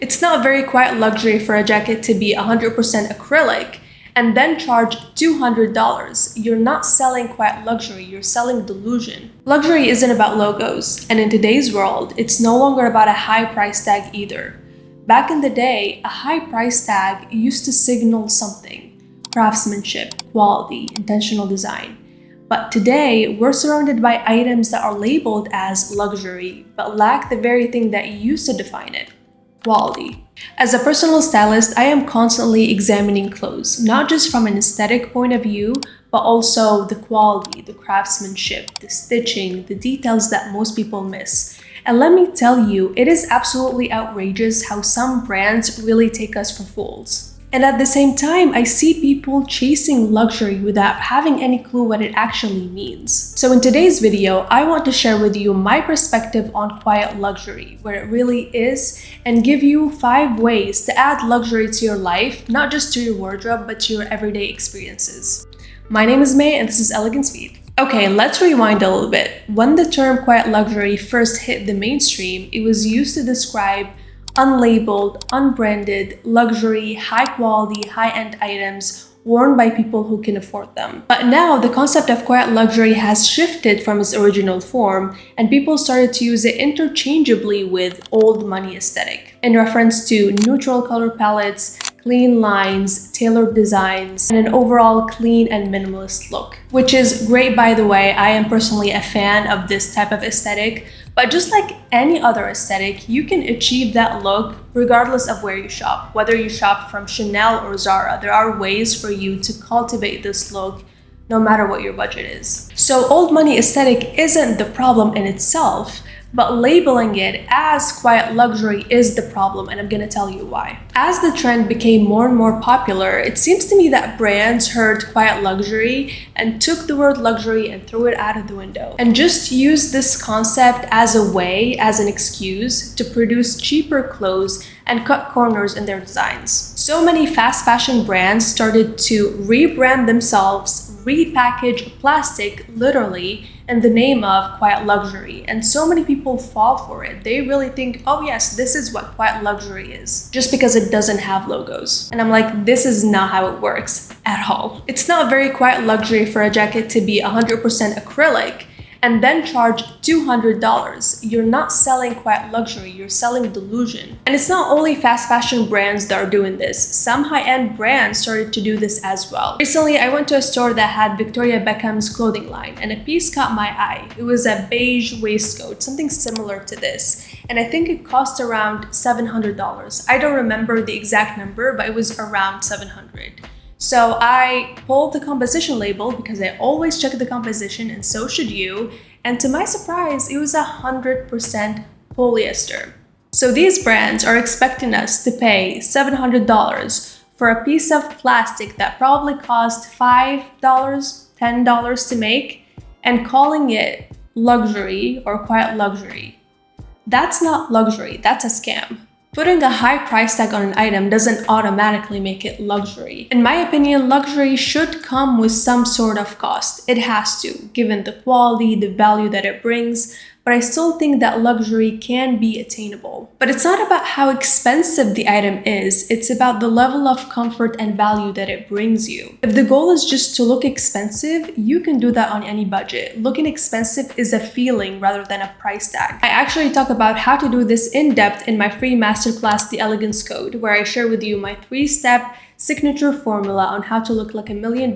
It's not very quiet luxury for a jacket to be 100% acrylic and then charge $200. You're not selling quiet luxury, you're selling delusion. Luxury isn't about logos, and in today's world, it's no longer about a high price tag either. Back in the day, a high price tag used to signal something: craftsmanship, quality, intentional design. But today, we're surrounded by items that are labeled as luxury, but lack the very thing that used to define it: quality. As a personal stylist, I am constantly examining clothes, not just from an aesthetic point of view, but also the quality, the craftsmanship, the stitching, the details that most people miss. And let me tell you, it is absolutely outrageous how some brands really take us for fools. And at the same time, I see people chasing luxury without having any clue what it actually means. So in today's video, I want to share with you my perspective on quiet luxury, where it really is, and give you 5 ways to add luxury to your life, not just to your wardrobe, but to your everyday experiences. My name is May, and this is Elegance. Okay, let's rewind a little bit. When the term quiet luxury first hit the mainstream, it was used to describe unlabeled, unbranded, luxury, high-quality, high-end items worn by people who can afford them. But now the concept of quiet luxury has shifted from its original form, and people started to use it interchangeably with old money aesthetic, in reference to neutral color palettes, clean lines, tailored designs, and an overall clean and minimalist look. Which is great, by the way. I am personally a fan of this type of aesthetic, but just like any other aesthetic, you can achieve that look regardless of where you shop. Whether you shop from Chanel or Zara, there are ways for you to cultivate this look no matter what your budget is. So old money aesthetic isn't the problem in itself, but labeling it as quiet luxury is the problem, and I'm gonna tell you why. As the trend became more and more popular, it seems to me that brands heard quiet luxury and took the word luxury and threw it out of the window, and just used this concept as a way, as an excuse, to produce cheaper clothes and cut corners in their designs. So many fast fashion brands started to rebrand themselves, repackage plastic literally in the name of quiet luxury, and so many people fall for it. They really think, oh yes, this is what quiet luxury is, just because it doesn't have logos. And I'm like, this is not how it works at all. It's not very quiet luxury for a jacket to be 100% acrylic and then charge $200. You're not selling quiet luxury, you're selling delusion. And it's not only fast fashion brands that are doing this. Some high-end brands started to do this as well. Recently, I went to a store that had Victoria Beckham's clothing line, and a piece caught my eye. It was a beige waistcoat, something similar to this. And I think it cost around $700. I don't remember the exact number, but it was around $700. So I pulled the composition label because I always check the composition, and so should you. And to my surprise, it was 100% polyester. So these brands are expecting us to pay $700 for a piece of plastic that probably cost $5, $10 to make, and calling it luxury or quiet luxury. That's not luxury, that's a scam. Putting a high price tag on an item doesn't automatically make it luxury. In my opinion, luxury should come with some sort of cost. It has to, given the quality, the value that it brings, but I still think that luxury can be attainable. But it's not about how expensive the item is, it's about the level of comfort and value that it brings you. If the goal is just to look expensive, you can do that on any budget. Looking expensive is a feeling rather than a price tag. I actually talk about how to do this in depth in my free masterclass, The Elegance Code, where I share with you my 3-step signature formula on how to look like $1 million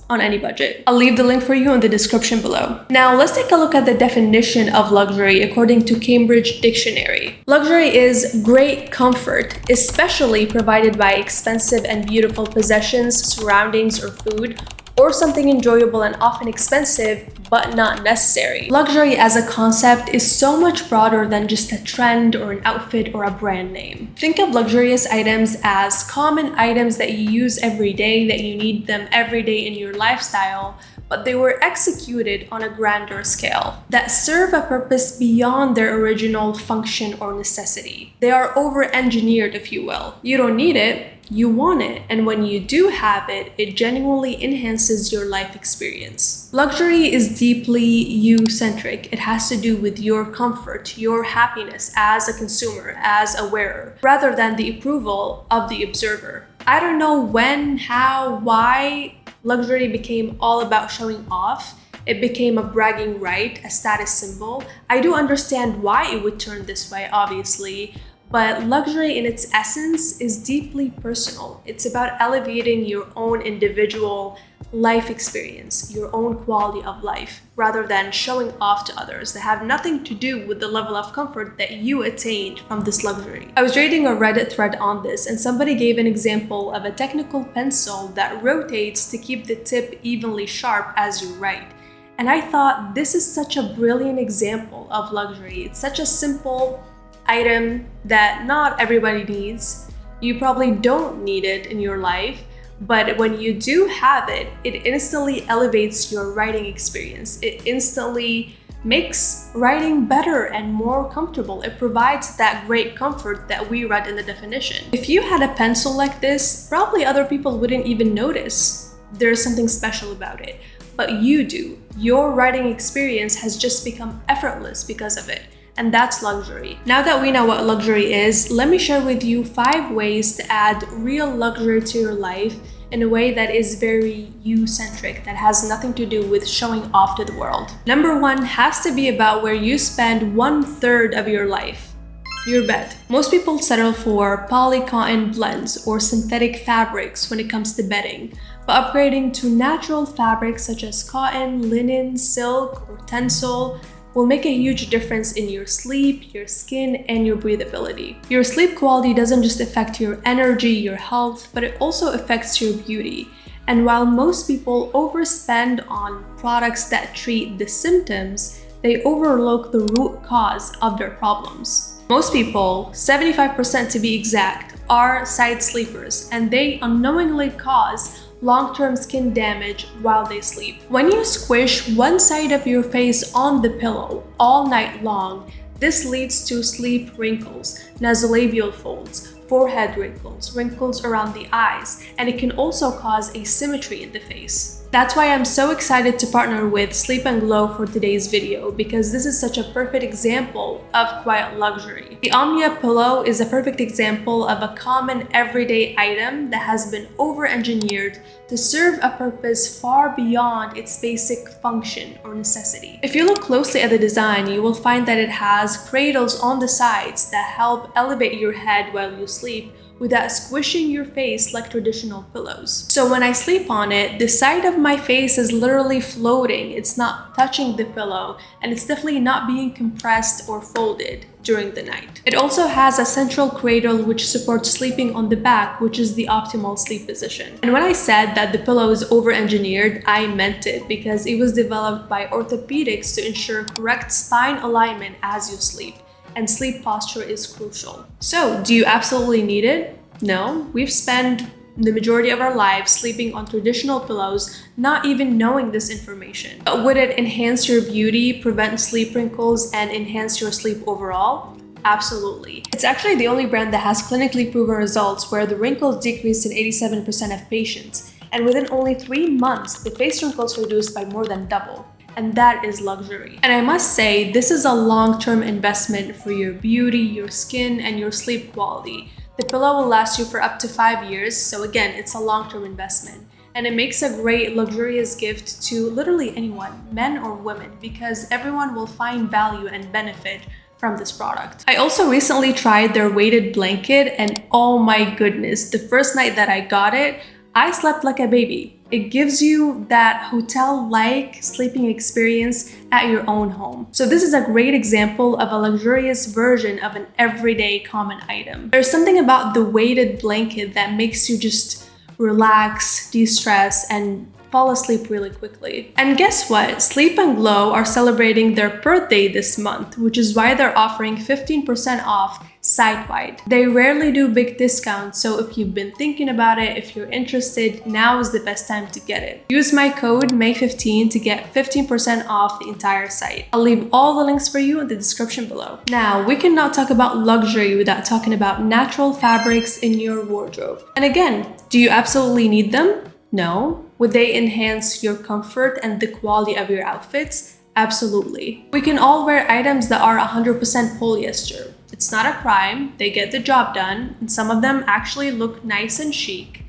on any budget. I'll leave the link for you in the description below. Now let's take a look at the definition of luxury according to Cambridge Dictionary. Luxury is great comfort, especially provided by expensive and beautiful possessions, surroundings, or food, or something enjoyable and often expensive, but not necessary. Luxury as a concept is so much broader than just a trend or an outfit or a brand name. Think of luxurious items as common items that you use every day, that you need them every day in your lifestyle, but they were executed on a grander scale that serve a purpose beyond their original function or necessity. They are over-engineered, if you will. You don't need it, you want it, and when you do have it, it genuinely enhances your life experience. Luxury is deeply you-centric. It has to do with your comfort, your happiness as a consumer, as a wearer, rather than the approval of the observer. I don't know when, how, why luxury became all about showing off. It became a bragging right, a status symbol. I do understand why it would turn this way, obviously, but luxury in its essence is deeply personal. It's about elevating your own individual life experience, your own quality of life, rather than showing off to others that have nothing to do with the level of comfort that you attained from this luxury. I was reading a Reddit thread on this, and somebody gave an example of a technical pencil that rotates to keep the tip evenly sharp as you write. And I thought this is such a brilliant example of luxury. It's such a simple item that not everybody needs. You probably don't need it in your life, but when you do have it, it instantly elevates your writing experience. It instantly makes writing better and more comfortable. It provides that great comfort that we read in the definition. If you had a pencil like this, probably other people wouldn't even notice there's something special about it, but you do. Your writing experience has just become effortless because of it. And that's luxury. Now that we know what luxury is, let me share with you 5 ways to add real luxury to your life in a way that is very you-centric, that has nothing to do with showing off to the world. Number 1 has to be about where you spend 1/3 of your life. Your bed. Most people settle for poly-cotton blends or synthetic fabrics when it comes to bedding, but upgrading to natural fabrics such as cotton, linen, silk, or tencel will make a huge difference in your sleep, your skin, and your breathability. Your sleep quality doesn't just affect your energy, your health, but it also affects your beauty. And while most people overspend on products that treat the symptoms, they overlook the root cause of their problems. Most people, 75% to be exact, are side sleepers, and they unknowingly cause long-term skin damage while they sleep. When you squish one side of your face on the pillow all night long, this leads to sleep wrinkles, nasolabial folds, forehead wrinkles, wrinkles around the eyes, and it can also cause asymmetry in the face. That's why I'm so excited to partner with Sleep and Glow for today's video, because this is such a perfect example of quiet luxury. The OMNIA pillow is a perfect example of a common everyday item that has been over-engineered to serve a purpose far beyond its basic function or necessity. If you look closely at the design, you will find that it has cradles on the sides that help elevate your head while you sleep, without squishing your face like traditional pillows. So when I sleep on it, the side of my face is literally floating. It's not touching the pillow, and it's definitely not being compressed or folded during the night. It also has a central cradle which supports sleeping on the back, which is the optimal sleep position. And when I said that the pillow is over-engineered, I meant it, because it was developed by orthopedics to ensure correct spine alignment as you sleep. And sleep posture is crucial. So, do you absolutely need it? No. We've spent the majority of our lives sleeping on traditional pillows, not even knowing this information. But would it enhance your beauty, prevent sleep wrinkles, and enhance your sleep overall? Absolutely. It's actually the only brand that has clinically proven results where the wrinkles decreased in 87% of patients, and within only 3 months, the face wrinkles reduced by more than double. And that is luxury. And I must say, this is a long-term investment for your beauty, your skin, and your sleep quality. The pillow will last you for up to 5 years, so again, it's a long-term investment. And it makes a great luxurious gift to literally anyone, men or women, because everyone will find value and benefit from this product. I also recently tried their weighted blanket, and oh my goodness, the first night that I got it, I slept like a baby. It gives you that hotel-like sleeping experience at your own home. So this is a great example of a luxurious version of an everyday common item. There's something about the weighted blanket that makes you just relax, de-stress, and fall asleep really quickly. And guess what? Sleep and Glow are celebrating their birthday this month, which is why they're offering 15% off site-wide. They rarely do big discounts, so if you've been thinking about it, if you're interested, now is the best time to get it. Use my code May15 to get 15% off the entire site. I'll leave all the links for you in the description below. Now, we cannot talk about luxury without talking about natural fabrics in your wardrobe. And again, do you absolutely need them? No. Would they enhance your comfort and the quality of your outfits? Absolutely. We can all wear items that are 100% polyester. It's not a crime, they get the job done, and some of them actually look nice and chic.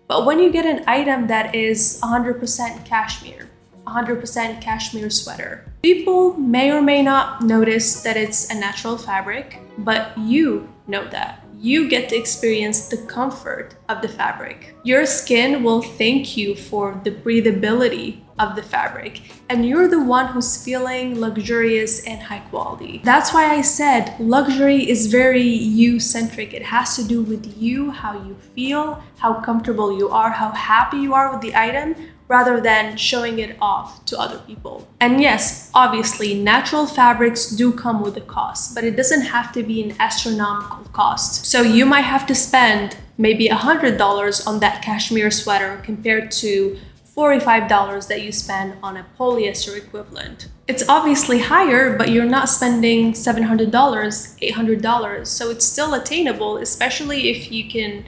But when you get an item that is 100% cashmere, 100% cashmere sweater, people may or may not notice that it's a natural fabric, but you know that. You get to experience the comfort of the fabric. Your skin will thank you for the breathability of the fabric, and you're the one who's feeling luxurious and high quality. That's why I said luxury is very you-centric. It has to do with you, how you feel, how comfortable you are, how happy you are with the item, rather than showing it off to other people. And yes, obviously, natural fabrics do come with a cost, but it doesn't have to be an astronomical cost. So you might have to spend maybe $100 on that cashmere sweater compared to $45 that you spend on a polyester equivalent. It's obviously higher, but you're not spending $700, $800, so it's still attainable, especially if you can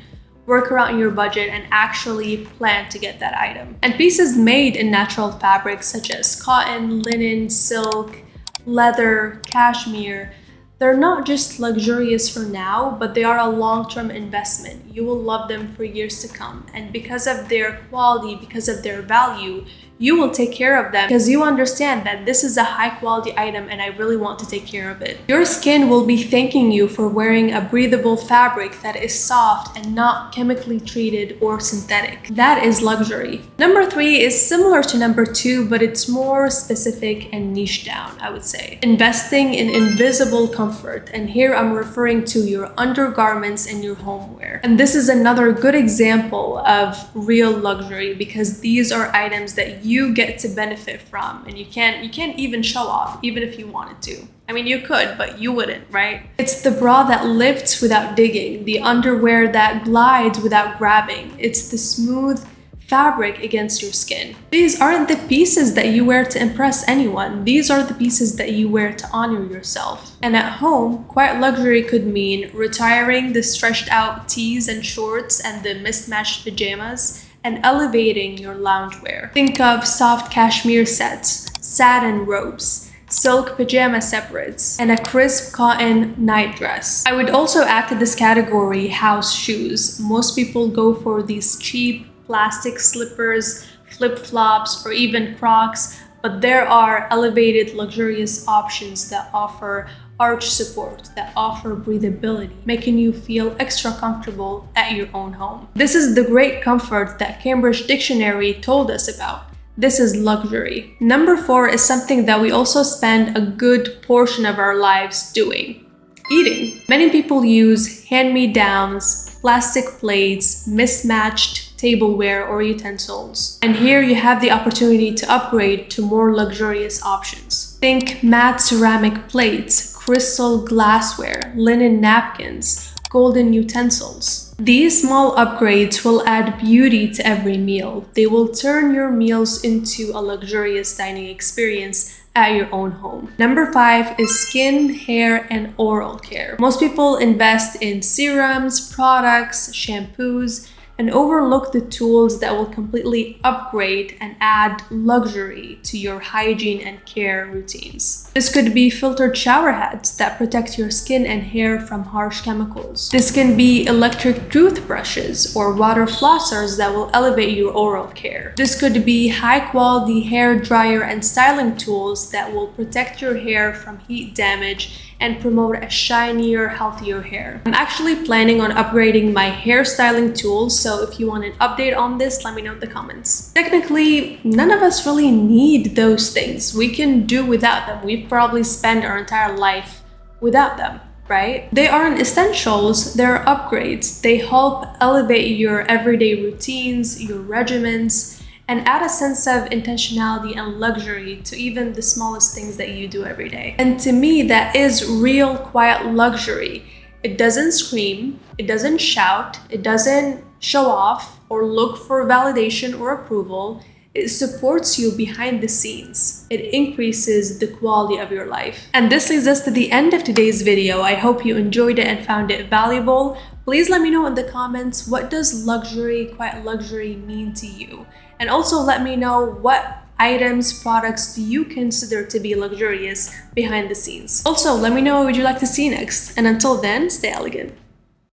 work around your budget and actually plan to get that item. And pieces made in natural fabrics such as cotton, linen, silk, leather, cashmere, they're not just luxurious for now, but they are a long-term investment. You will love them for years to come. And because of their quality, because of their value, you will take care of them because you understand that this is a high quality item and I really want to take care of it. Your skin will be thanking you for wearing a breathable fabric that is soft and not chemically treated or synthetic. That is luxury. Number 3 is similar to number 2, but it's more specific and niche down, I would say. Investing in invisible comfort. And here I'm referring to your undergarments and your homeware. And this is another good example of real luxury because these are items that you get to benefit from, and you can't even show off, even if you wanted to. I mean, you could, but you wouldn't, right? It's the bra that lifts without digging, the underwear that glides without grabbing. It's the smooth fabric against your skin. These aren't the pieces that you wear to impress anyone. These are the pieces that you wear to honor yourself. And at home, quiet luxury could mean retiring the stretched out tees and shorts and the mismatched pajamas, and elevating your loungewear. Think of soft cashmere sets, satin robes, silk pajama separates, and a crisp cotton night dress. I would also add to this category house shoes. Most people go for these cheap plastic slippers, flip-flops, or even Crocs, but there are elevated luxurious options that offer arch support, that offer breathability, making you feel extra comfortable at your own home. This is the great comfort that Cambridge Dictionary told us about. This is luxury. Number 4 is something that we also spend a good portion of our lives doing: eating. Many people use hand-me-downs, plastic plates, mismatched tableware or utensils. And here you have the opportunity to upgrade to more luxurious options. Think matte ceramic plates, crystal glassware, linen napkins, golden utensils. These small upgrades will add beauty to every meal. They will turn your meals into a luxurious dining experience at your own home. Number 5 is skin, hair, and oral care. Most people invest in serums, products, shampoos, and overlook the tools that will completely upgrade and add luxury to your hygiene and care routines. This could be filtered shower heads that protect your skin and hair from harsh chemicals. This can be electric toothbrushes or water flossers that will elevate your oral care. This could be high-quality hair dryer and styling tools that will protect your hair from heat damage and promote a shinier, healthier hair. I'm actually planning on upgrading my hair styling tools, so if you want an update on this, let me know in the comments. Technically, none of us really need those things. We can do without them. We've probably spent our entire life without them, right? They aren't essentials, they're upgrades. They help elevate your everyday routines, your regimens, and add a sense of intentionality and luxury to even the smallest things that you do every day. And to me, that is real quiet luxury. It doesn't scream, it doesn't shout, it doesn't show off or look for validation or approval. It supports you behind the scenes. It increases the quality of your life. And this leads us to the end of today's video. I hope you enjoyed it and found it valuable. Please let me know in the comments, what does luxury, quiet luxury mean to you? And also let me know, what items, products do you consider to be luxurious behind the scenes? Also, let me know what would you like to see next. And until then, stay elegant.